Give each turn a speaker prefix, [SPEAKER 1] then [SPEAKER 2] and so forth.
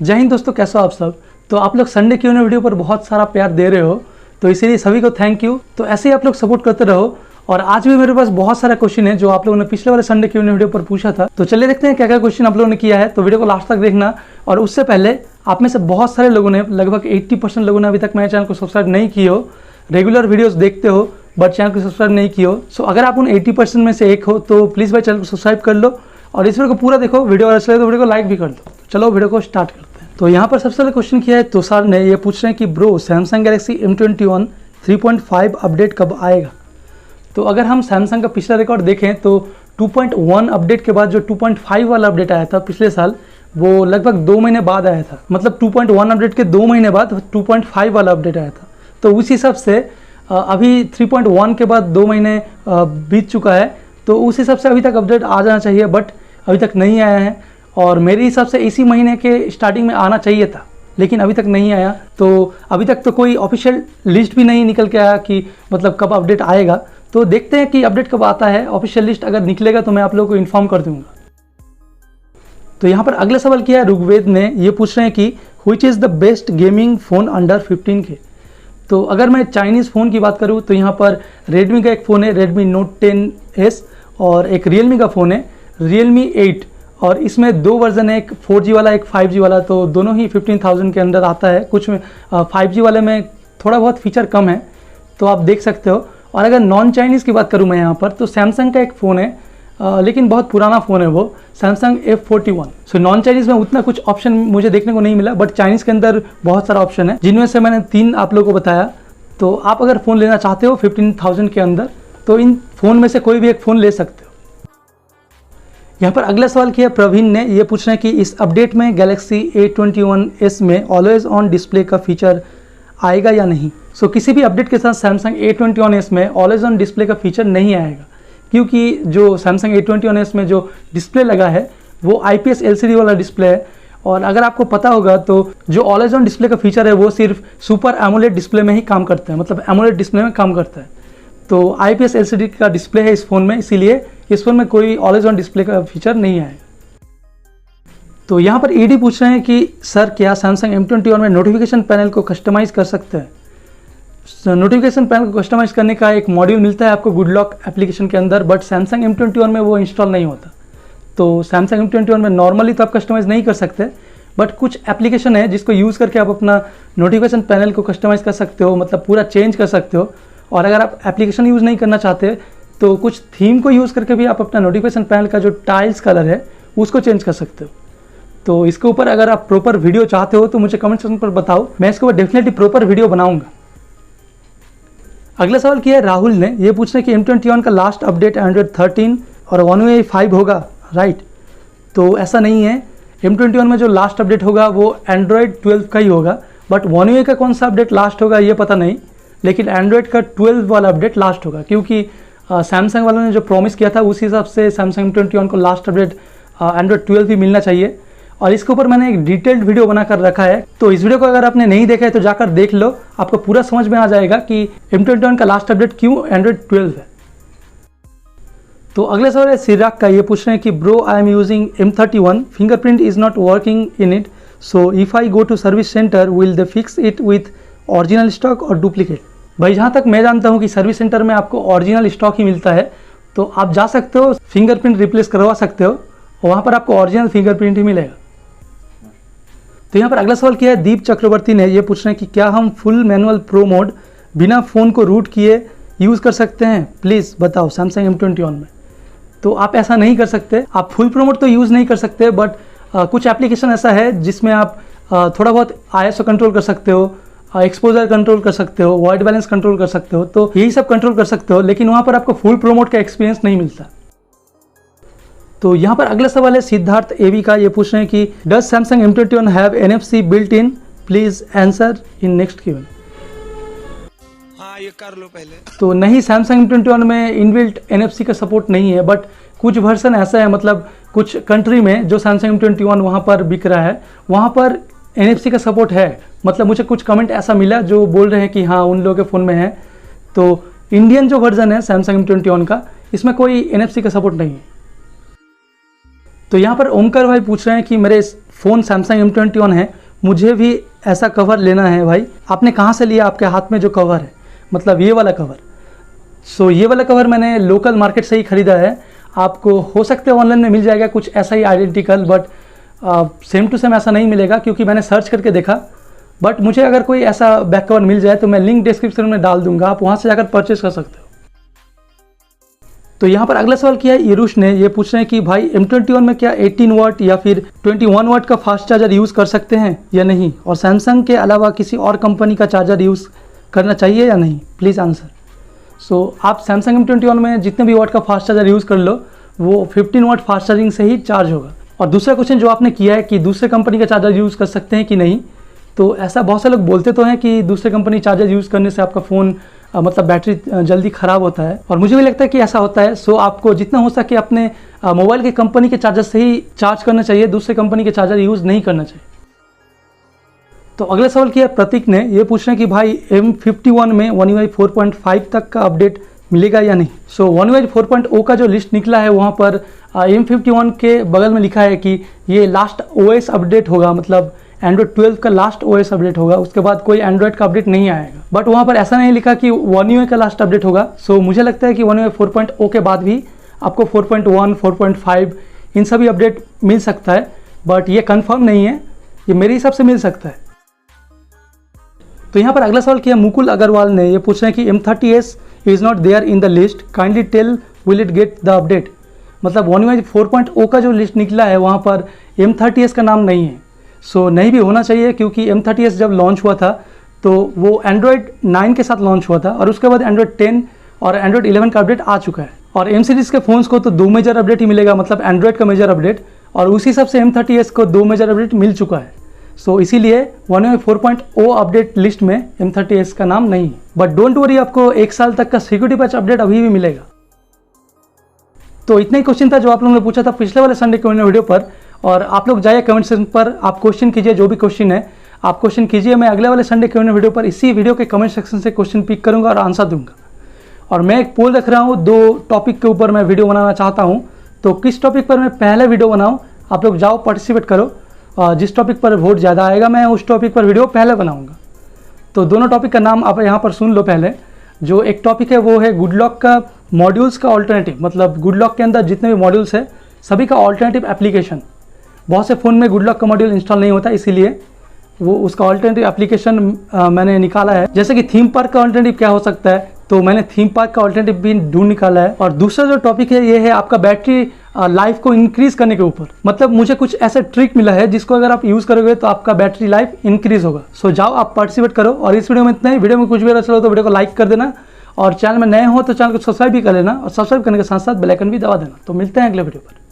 [SPEAKER 1] जय हिंद दोस्तों, कैसे हो आप सब। तो आप लोग संडे क्यों वीडियो पर बहुत सारा प्यार दे रहे हो, तो इसीलिए सभी को थैंक यू। तो ऐसे ही आप लोग सपोर्ट करते रहो। और आज भी मेरे पास बहुत सारा क्वेश्चन है जो आप लोगों ने पिछले वाले संडे क्यों वीडियो पर पूछा था। तो चलिए देखते हैं क्या क्या क्वेश्चन आप लोगों ने किया है। तो वीडियो को लास्ट तक देखना। और उससे पहले आप में से बहुत सारे लोगों ने, लगभग 80% लोगों ने अभी तक मेरे चैनल को सब्सक्राइब नहीं किए हो। रेगुलर वीडियोस देखते हो बट चैनल को सब्सक्राइब नहीं किए हो। सो अगर आप उन 80% में से एक हो तो प्लीज़ भाई चैनल को सब्सक्राइब कर लो और इस वीडियो को पूरा देखो। वीडियो अच्छा लगे तो वीडियो को लाइक भी कर दो। चलो वीडियो को स्टार्ट करते हैं। तो यहाँ पर सबसे पहले क्वेश्चन किया है तुषार ने। ये पूछ रहे हैं कि bro Samsung Galaxy M21 3.5 update कब आएगा। तो अगर हम सैमसंग का पिछला रिकॉर्ड देखें तो 2.1 अपडेट के बाद जो 2.5 वाला अपडेट आया था पिछले साल, वो लगभग 2 महीने बाद आया था। मतलब 2.1 अपडेट के 2 महीने बाद 2.5 वाला अपडेट आया था। तो उस हिसाब से अभी 3.1 के बाद 2 महीने बीत चुका है। तो उस हिसाब से अभी तक अपडेट आ जाना चाहिए बट अभी तक नहीं आया है। और मेरे हिसाब से इसी महीने के स्टार्टिंग में आना चाहिए था लेकिन अभी तक नहीं आया। तो अभी तक तो कोई ऑफिशियल लिस्ट भी नहीं निकल के आया कि मतलब कब अपडेट आएगा। तो देखते हैं कि अपडेट कब आता है। ऑफिशियल लिस्ट अगर निकलेगा तो मैं आप लोगों को इन्फॉर्म कर दूंगा। तो यहाँ पर अगला सवाल किया है ऋग्वेद ने। ये पूछ रहे हैं कि which is the best gaming phone under 15K। तो अगर मैं चाइनीज़ फ़ोन की बात करूँ तो यहाँ पर रेडमी का एक फ़ोन है Redmi Note 10S और एक रियलमी का फ़ोन है Realme 8। और इसमें 2 वर्जन है, एक 4G वाला एक 5G वाला। तो दोनों ही 15,000 के अंदर आता है। कुछ 5G वाले में थोड़ा बहुत फीचर कम है तो आप देख सकते हो। और अगर नॉन चाइनीज़ की बात करूँ मैं यहाँ पर तो सैमसंग का एक फ़ोन है लेकिन बहुत पुराना फ़ोन है वो, Samsung F41। So non Chinese में उतना कुछ ऑप्शन मुझे देखने को नहीं मिला बट चाइनीज़ के अंदर बहुत सारा ऑप्शन है जिनमें से मैंने 3 आप लोगों को बताया। तो आप अगर फ़ोन लेना चाहते हो 15,000 के अंदर तो इन फ़ोन में से कोई भी एक फ़ोन ले सकते हो। यहाँ पर अगला सवाल किया प्रवीण ने। ये पूछ रहे हैं कि इस अपडेट में गैलेक्सी A21s में ऑलवेज ऑन डिस्प्ले का फीचर आएगा या नहीं। सो किसी भी अपडेट के साथ सैमसंग A21s में ऑलवेज ऑन डिस्प्ले का फीचर नहीं आएगा क्योंकि जो सैमसंग A21s में जो डिस्प्ले लगा है वो IPS LCD वाला डिस्प्ले है। और अगर आपको पता होगा तो जो ऑलवेज ऑन डिस्प्ले का फीचर है वो सिर्फ सुपर एमोलेड डिस्प्ले में ही काम करता है, मतलब एमोलेड डिस्प्ले में काम करता है। तो IPS LCD का डिस्प्ले है इस फ़ोन में, इसीलिए इस फ़ोन में कोई ऑलवेज ऑन डिस्प्ले का फीचर नहीं आएगा। तो यहाँ पर ED पूछ रहे हैं कि सर क्या सैमसंग M21 में नोटिफिकेशन पैनल को कस्टमाइज़ कर सकते हैं। नोटिफिकेशन पैनल को कस्टमाइज़ करने का एक मॉड्यूल मिलता है आपको गुड लॉक एप्लीकेशन के अंदर बट सैमसंग M21 में वो इंस्टॉल नहीं होता। तो सैमसंग M21 में नॉर्मली तो आप कस्टमाइज़ नहीं कर सकते बट कुछ एप्लीकेशन है जिसको यूज़ करके आप अपना नोटिफिकेशन पैनल को कस्टमाइज़ कर सकते हो, मतलब पूरा चेंज कर सकते हो। और अगर आप एप्लीकेशन यूज़ नहीं करना चाहते तो कुछ थीम को यूज़ करके भी आप अपना नोटिफिकेशन पैनल का जो टाइल्स कलर है उसको चेंज कर सकते हो। तो इसके ऊपर अगर आप प्रॉपर वीडियो चाहते हो तो मुझे कमेंट सेक्शन पर बताओ, मैं इसके ऊपर डेफिनेटली प्रॉपर वीडियो बनाऊंगा। अगला सवाल किया है राहुल ने। ये पूछ रहे हैं कि M21 का लास्ट अपडेट Android 13 और One UI 5 होगा, राइट। तो ऐसा नहीं है। M21 में जो लास्ट अपडेट होगा वो Android 12 का ही होगा बट One UI का कौन सा अपडेट लास्ट होगा ये पता नहीं, लेकिन Android का 12 वाला अपडेट लास्ट होगा क्योंकि सैमसंग वालों ने जो प्रॉमिस किया था उस हिसाब से सैमसंग M21 को लास्ट अपडेट Android 12 ही मिलना चाहिए। और इसके ऊपर मैंने एक डिटेल्ड वीडियो बनाकर रखा है, तो इस वीडियो को अगर आपने नहीं देखा है तो जाकर देख लो, आपको पूरा समझ में आ जाएगा कि M21 का लास्ट अपडेट क्यों Android 12 है। तो अगले सवाल है सिराग का। ये पूछ रहे हैं कि bro I am using M31, fingerprint is not working in it, so if I go to service centre will they fix it with original stock और डुप्लीकेट। भाई जहाँ तक मैं जानता हूँ कि सर्विस सेंटर में आपको ओरिजिनल स्टॉक ही मिलता है, तो आप जा सकते हो फिंगरप्रिंट रिप्लेस करवा सकते हो, वहाँ पर आपको ओरिजिनल फिंगरप्रिंट ही मिलेगा। तो यहाँ पर अगला सवाल किया है दीप चक्रवर्ती ने। ये पूछ रहे हैं कि क्या हम फुल मैनुअल प्रो मोड बिना फ़ोन को रूट किए यूज़ कर सकते हैं, प्लीज़ बताओ सैमसंग M21 में। तो आप ऐसा नहीं कर सकते। आप फुल प्रो मोड तो यूज़ नहीं कर सकते बट कुछ एप्लीकेशन ऐसा है जिसमें आप थोड़ा बहुत ISO कंट्रोल कर सकते हो, एक्सपोजर कंट्रोल कर सकते हो, वाइट बैलेंस कंट्रोल कर सकते हो, तो यही सब कंट्रोल कर सकते हो, लेकिन वहाँ पर आपको फुल प्रो मोड का एक्सपीरियंस नहीं मिलता। तो यहाँ पर अगला सवाल है सिद्धार्थ एवी का। ये पूछ रहे हैं कि does Samsung M21 have NFC built in, please answer in next Q&A।
[SPEAKER 2] हाँ ये कर लो पहले।
[SPEAKER 1] तो नहीं, सैमसंग M21 में इनबिल्ट NFC का सपोर्ट नहीं है बट कुछ वर्जन ऐसा है, मतलब कुछ कंट्री में जो सैमसंग M21 वहाँ पर बिक रहा है वहाँ पर NFC का सपोर्ट है। मतलब मुझे कुछ कमेंट ऐसा मिला जो बोल रहे हैं कि हाँ उन लोगों के फ़ोन में है। तो इंडियन जो वर्जन है सैमसंग M21 का, इसमें कोई NFC का सपोर्ट नहीं है। तो यहाँ पर ओमकार भाई पूछ रहे हैं कि मेरे फ़ोन सैमसंग M21 है, मुझे भी ऐसा कवर लेना है भाई। आपने कहाँ से लिया? आपके हाथ में जो कवर है, मतलब ये वाला कवर। सो ये वाला कवर मैंने लोकल मार्केट से ही ख़रीदा है। आपको हो सकता है ऑनलाइन में मिल जाएगा कुछ ऐसा ही identical, but same to same ऐसा नहीं मिलेगा क्योंकि मैंने सर्च करके देखा। बट मुझे अगर कोई ऐसा बैक कवर मिल जाए तो मैं लिंक डिस्क्रिप्शन में डाल दूंगा, आप वहाँ से जाकर परचेस कर सकते हो। तो यहाँ पर अगला सवाल किया है इरुष ने, ये पूछ रहे हैं कि भाई M21 में क्या 18 वाट या फिर 21 वाट का फास्ट चार्जर यूज़ कर सकते हैं या नहीं, और सैमसंग के अलावा किसी और कंपनी का चार्जर यूज़ करना चाहिए या नहीं, प्लीज़ आंसर। सो आप सैमसंग M21 में जितने भी वाट का फास्ट चार्जर यूज़ कर लो वो 15 वाट फास्ट चार्जिंग से ही चार्ज होगा। और दूसरा क्वेश्चन जो आपने किया है कि दूसरे कंपनी का चार्जर यूज़ कर सकते हैं कि नहीं, तो ऐसा बहुत से लोग बोलते तो हैं कि दूसरे कंपनी चार्जर यूज़ करने से आपका फ़ोन मतलब बैटरी जल्दी ख़राब होता है, और मुझे भी लगता है कि ऐसा होता है। सो आपको जितना हो सके अपने मोबाइल के कंपनी के चार्जर से ही चार्ज करना चाहिए, दूसरे कंपनी के चार्जर यूज़ नहीं करना चाहिए। तो अगला सवाल किया प्रतीक ने, ये पूछ रहे हैं कि भाई M51 में One UI 4.5 तक का अपडेट मिलेगा या नहीं। सो One UI 4.0 का जो लिस्ट निकला है वहाँ पर M51 के बगल में लिखा है कि ये लास्ट OS अपडेट होगा, मतलब Android 12 का लास्ट OS अपडेट होगा, उसके बाद कोई Android का अपडेट नहीं आएगा। बट वहाँ पर ऐसा नहीं लिखा कि One UI का लास्ट अपडेट होगा। सो मुझे लगता है कि One UI 4.0 के बाद भी आपको 4.1, 4.5 इन सभी अपडेट मिल सकता है, बट ये कंफर्म नहीं है, ये मेरे हिसाब से मिल सकता है। तो यहाँ पर अगला सवाल किया मुकुल अग्रवाल ने, ये पूछ रहे हैं कि M30s is not there in the list, kindly tell will it get the update. मतलब One UI 4.0 का जो लिस्ट निकला है वहाँ पर M30s का नाम नहीं है। सो नहीं भी होना चाहिए क्योंकि M30s जब लॉन्च हुआ था तो वो Android 9 के साथ लॉन्च हुआ था, और उसके बाद Android 10 और Android 11 का अपडेट आ चुका है। और M सीरीज़ के फ़ोन्स को तो 2 मेजर अपडेट ही मिलेगा, मतलब Android का मेजर अपडेट, और उसी हिसाब से M30s को 2 मेजर अपडेट मिल चुका है। सो इसीलिए One UI 4.0 अपडेट लिस्ट में M30s का नाम नहीं है। बट डोंट वरी, आपको 1 साल तक का सिक्योरिटी पैच अपडेट अभी भी मिलेगा। तो इतना ही क्वेश्चन था जो आप लोगों ने पूछा था पिछले वाले संडे के वीडियो पर, और आप लोग जाइए कमेंट सेक्शन पर, आप क्वेश्चन कीजिए, जो भी क्वेश्चन है आप क्वेश्चन कीजिए। मैं अगले वाले संडे के वीडियो पर इसी वीडियो के कमेंट सेक्शन से क्वेश्चन पिक करूंगा और आंसर दूंगा। और मैं एक पोल रख रहा हूँ, 2 टॉपिक के ऊपर मैं वीडियो बनाना चाहता हूँ, तो किस टॉपिक पर मैं पहले वीडियो बनाऊँ, आप लोग जाओ पार्टिसिपेट करो, जिस टॉपिक पर वोट ज़्यादा आएगा मैं उस टॉपिक पर वीडियो पहले बनाऊँगा। तो दोनों टॉपिक का नाम आप यहाँ पर सुन लो पहले। जो एक टॉपिक है वो है गुड लॉक का मॉड्यूल्स का ऑल्टरनेटिव, मतलब गुड लॉक के अंदर जितने भी मॉड्यूल्स है सभी का ऑल्टरनेटिव एप्लीकेशन। बहुत से फ़ोन में गुड लॉक का मॉड्यूल इंस्टॉल नहीं होता, इसीलिए वो उसका ऑल्टरनेटिव एप्लीकेशन मैंने निकाला है। जैसे कि थीम पार्क का ऑल्टरनेटिव क्या हो सकता है, तो मैंने थीम पार्क का ऑल्टरनेटिव भी ढूंढ निकाला है। और दूसरा जो टॉपिक है ये है आपका बैटरी लाइफ को इंक्रीज़ करने के ऊपर। मतलब मुझे कुछ ऐसे ट्रिक मिला है जिसको अगर आप यूज़ करोगे तो आपका बैटरी लाइफ इंक्रीज़ होगा। सो जाओ आप पार्टिसिपेट करो। और इस वीडियो में इतना ही। वीडियो में कुछ भी अच्छा लगे तो वीडियो को लाइक कर देना, और चैनल में नए हो तो चैनल को सब्सक्राइब भी कर लेना, और सब्सक्राइब करने के साथ साथ बेल आइकन भी दबा देना। तो मिलते हैं अगले वीडियो पर।